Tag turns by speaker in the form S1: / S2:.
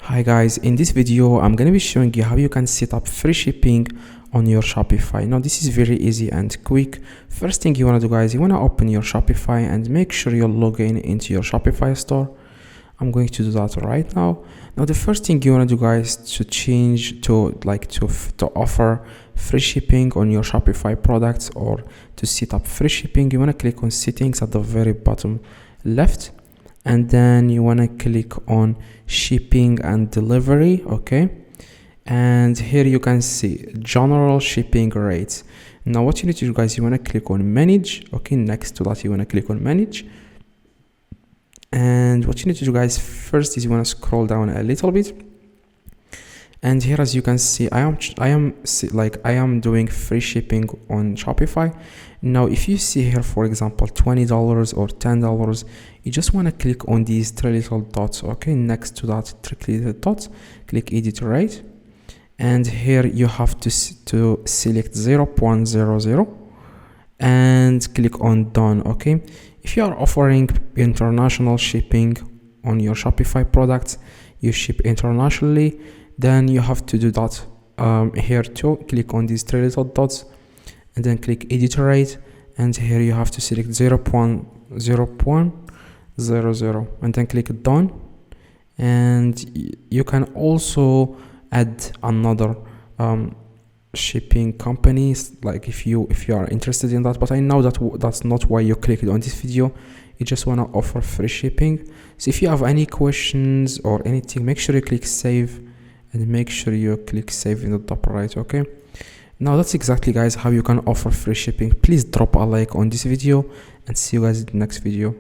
S1: Hi guys, in this video I'm going to be showing you how you can set up free shipping on your Shopify. Now this is very easy and quick. First thing you want to do, guys, you want to open your Shopify and make sure you log in into your Shopify store. I'm going to do that right now. Now the first thing you want to do, guys, to change to offer free shipping on your Shopify products or to set up free shipping, you want to click on settings at the very bottom left, and then you want to click on shipping and delivery. Okay, and here you can see general shipping rates. Now what you need to do, guys, you want to click on manage. Okay, next to that you want to click on manage, and what you need to do, guys, first is you want to scroll down a little bit, and here as you can see I am doing free shipping on Shopify. Now if you see here, for example, $20 or $10, you just want to click on these three little dots. Okay, next to that three little dots, click edit rate, and here you have to select 0.00 and click on done. Okay, if you are offering international shipping on your Shopify products, you ship internationally, then you have to do that here too. Click on these three little dots and then click edit rate, and here you have to select 0.00 and then click done. And you can also add another shipping companies, like if you are interested in that, but I know that that's not why you clicked on this video. You just want to offer free shipping. So if you have any questions or anything, make sure you click save, and make sure you click save in the top right. Okay, now that's exactly, guys, how you can offer free shipping. Please drop a like on this video and see you guys in the next video.